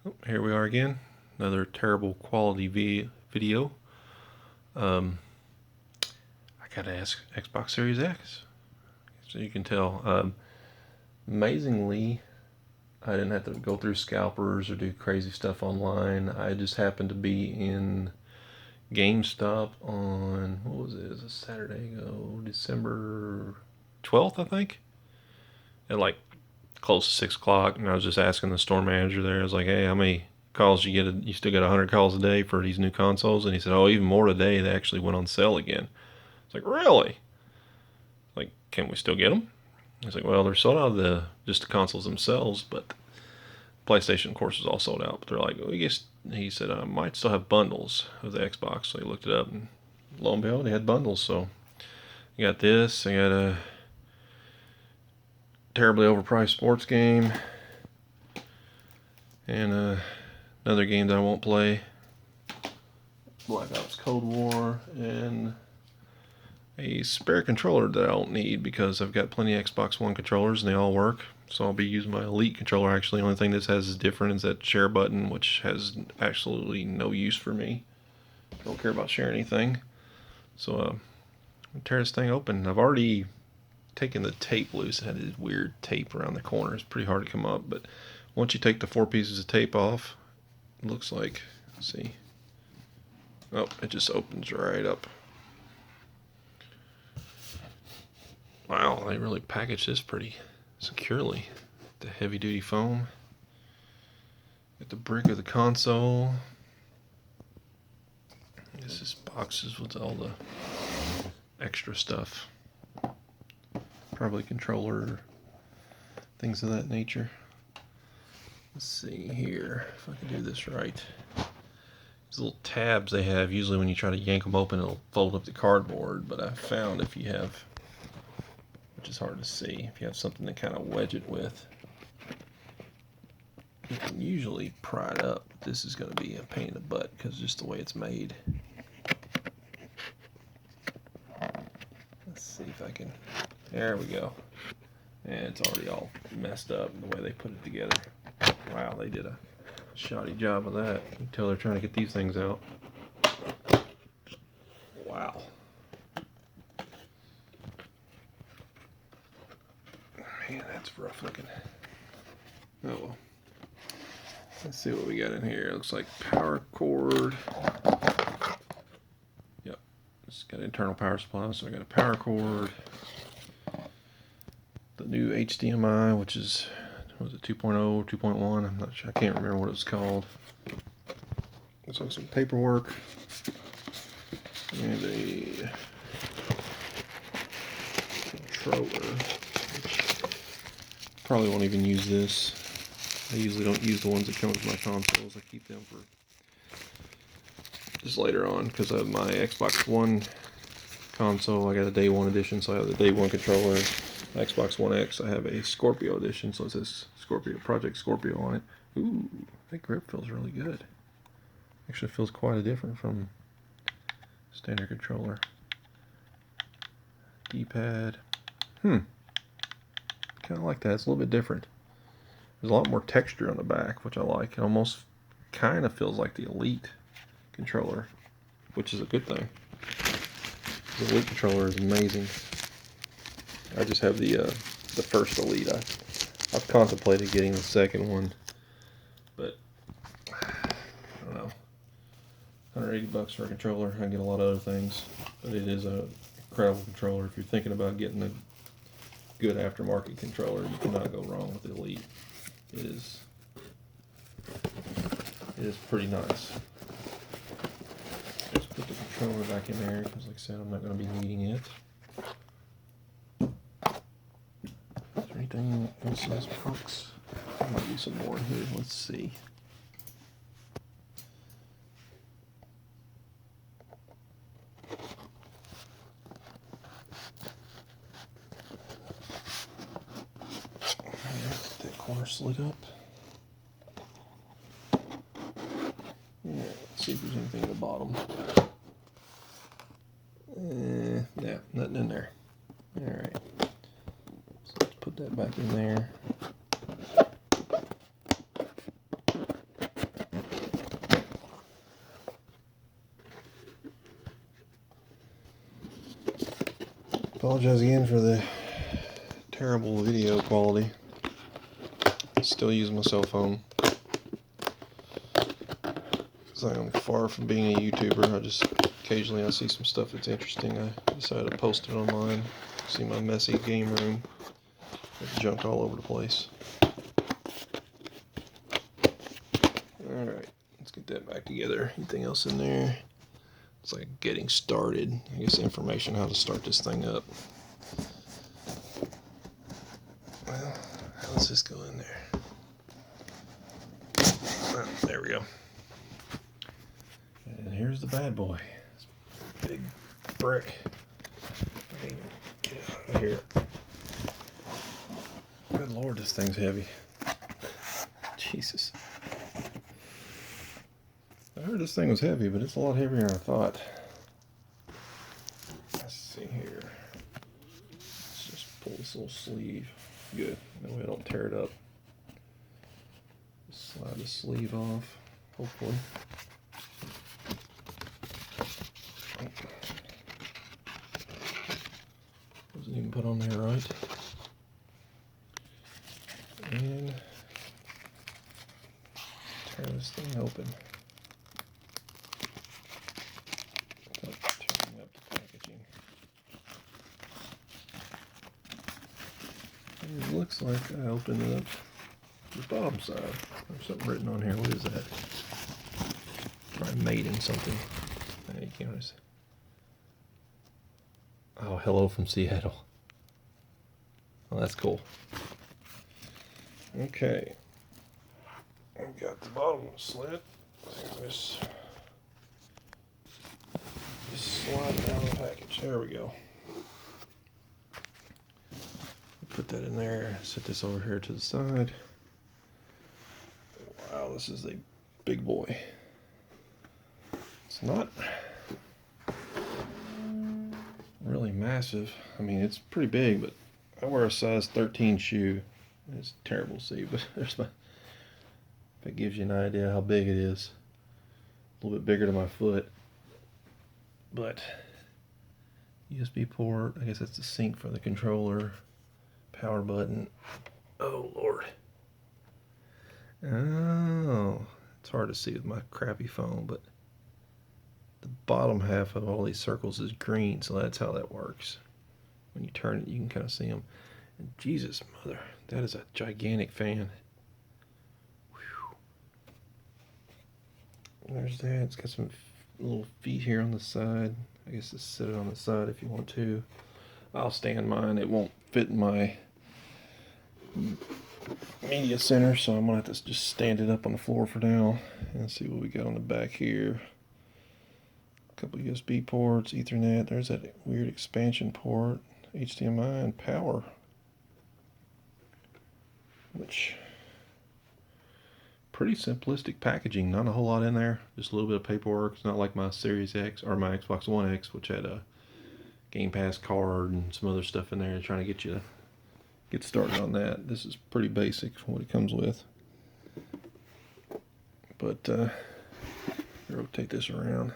Oh, here we are again. Another terrible quality video. Um, I got an Xbox Series X, so you can tell. Amazingly, I didn't have to go through scalpers or do crazy stuff online. I just happened to be in GameStop on, what was it? It was a Saturday ago, December 12th, I think, at like close to 6 o'clock. And I was just asking the store manager there. I was like, "Hey, how many calls you get? You still got 100 calls a day for these new consoles?" And he said, "Oh, even more today. They actually went on sale again." It's like, really? Like, can we still get them? He's like, "Well, they're sold out of the just the consoles themselves, but PlayStation, of course, is all sold out." But they're like, "Well, I guess," he said, "I might still have bundles of the Xbox." So he looked it up, and lo and behold, they had bundles. So I got this. I got a terribly overpriced sports game and another game that I won't play, Black Ops Cold War, and a spare controller that I don't need because I've got plenty of Xbox One controllers and they all work. So I'll be using my Elite controller. Actually, the only thing this has is different is that share button, which has absolutely no use for me. I don't care about sharing anything. So I'll tear this thing open. I've already taken the tape loose. It had this weird tape around the corner. It's pretty hard to come up, but once you take the 4 pieces of tape off, it looks like, let's see. Oh, it just opens right up. Wow, they really packaged this pretty securely. The heavy duty foam. Got the brick of the console. This is boxes with all the extra stuff. Probably controller, things of that nature. Let's see here if I can do this right. These little tabs they have, usually when you try to yank them open, it'll fold up the cardboard. But I found if you have, which is hard to see, if you have something to kind of wedge it with, you can usually pry it up. This is going to be a pain in the butt because just the way it's made. Let's see if I can. There we go. And it's already all messed up the way they put it together. Wow, they did a shoddy job of that. You can tell they're trying to get these things out. Wow. Man, that's rough looking. Oh well. Let's see what we got in here. It looks like power cord. Yep. It's got internal power supply, so I got a power cord. The new HDMI, which is, was it 2.0, 2.1? I'm not sure. I can't remember what it's called. Looks like some paperwork. And a controller. Which probably won't even use this. I usually don't use the ones that come with my consoles. I keep them for just later on because I have my Xbox One console. I got a Day One edition, so I have the Day One controller. My Xbox One X, I have a Scorpio edition, so it says Scorpio, Project Scorpio on it. Ooh, that grip feels really good. Actually feels quite a different from standard controller. D-pad. Kind of like that. It's a little bit different. There's a lot more texture on the back, which I like. It almost kind of feels like the Elite controller, which is a good thing. The Elite controller is amazing. I just have the first Elite. I've contemplated getting the second one, but I don't know. $180 for a controller. I get a lot of other things, but it is a incredible controller. If you're thinking about getting a good aftermarket controller, you cannot go wrong with the Elite. It is pretty nice. Just put the controller back in there because, like I said, I'm not going to be needing it. Is there anything else in this box? There might be some more in here. Let's see. That corner slid up. Yeah, let's see if there's anything at the bottom. Yeah, nothing in there. Alright. So let's put that back in there. Apologize again for the terrible video quality. Still using my cell phone. Because I am far from being a YouTuber. I just occasionally I see some stuff that's interesting. I decided to post it online. See my messy game room. There's junk all over the place. Alright, let's get that back together. Anything else in there? It's like getting started. I guess information how to start this thing up. Well, how does this go in there? Oh, there we go. And here's the bad boy. This big brick. I can't even get it out of here. Good Lord, this thing's heavy. Jesus. I heard this thing was heavy, but it's a lot heavier than I thought. Let's see here. Let's just pull this little sleeve. Good. That way I don't tear it up. Just slide the sleeve off, hopefully. Wasn't even put on there right. And tear this thing open. Tearing up the packaging. And it looks like I opened it up the bottom side. There's something written on here. What is that? Try mating something. You can't really see. Oh, hello from Seattle. Oh, that's cool. Okay. I've got the bottom slit. Just slide down the package. There we go. Put that in there. Set this over here to the side. Wow, this is a big boy. It's not really massive. I mean, it's pretty big, but I wear a size 13 shoe. It's terrible to see, but there's my. If it gives you an idea how big it is, a little bit bigger than my foot. But USB port. I guess that's the sync for the controller. Power button. Oh Lord. Oh, it's hard to see with my crappy phone, but the bottom half of all these circles is green, so that's how that works. When you turn it, you can kind of see them. And Jesus, mother, that is a gigantic fan. Whew. There's that. It's got some little feet here on the side. I guess just sit it on the side if you want to. I'll stand mine. It won't fit in my media center, so I'm gonna have to just stand it up on the floor for now and see what we got on the back here. A couple USB ports, Ethernet. There's that weird expansion port, HDMI, and power. Which pretty simplistic packaging. Not a whole lot in there. Just a little bit of paperwork. It's not like my Series X or my Xbox One X, which had a Game Pass card and some other stuff in there trying to get you to get started on that. This is pretty basic for what it comes with. But rotate this around.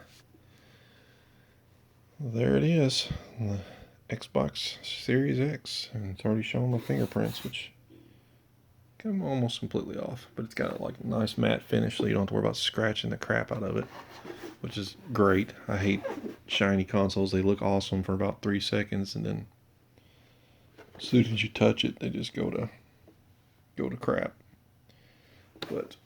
There it is, the Xbox Series X, and it's already showing my fingerprints, which come almost completely off. But it's got like a nice matte finish, so you don't have to worry about scratching the crap out of it, which is great. I hate shiny consoles. They look awesome for about 3 seconds, and then as soon as you touch it, they just go to crap. But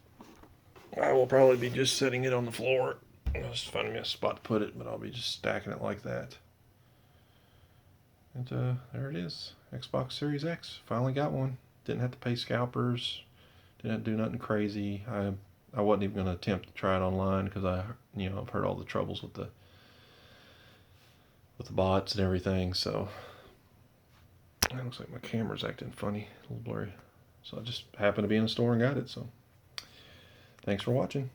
I will probably be just setting it on the floor. I'll just find me a spot to put it, but I'll be just stacking it like that. And there it is, Xbox Series X. Finally got one. Didn't have to pay scalpers. Didn't have to do nothing crazy. I wasn't even going to attempt to try it online because I've heard all the troubles with the bots and everything. So it looks like my camera's acting funny, a little blurry. So I just happened to be in the store and got it. So thanks for watching.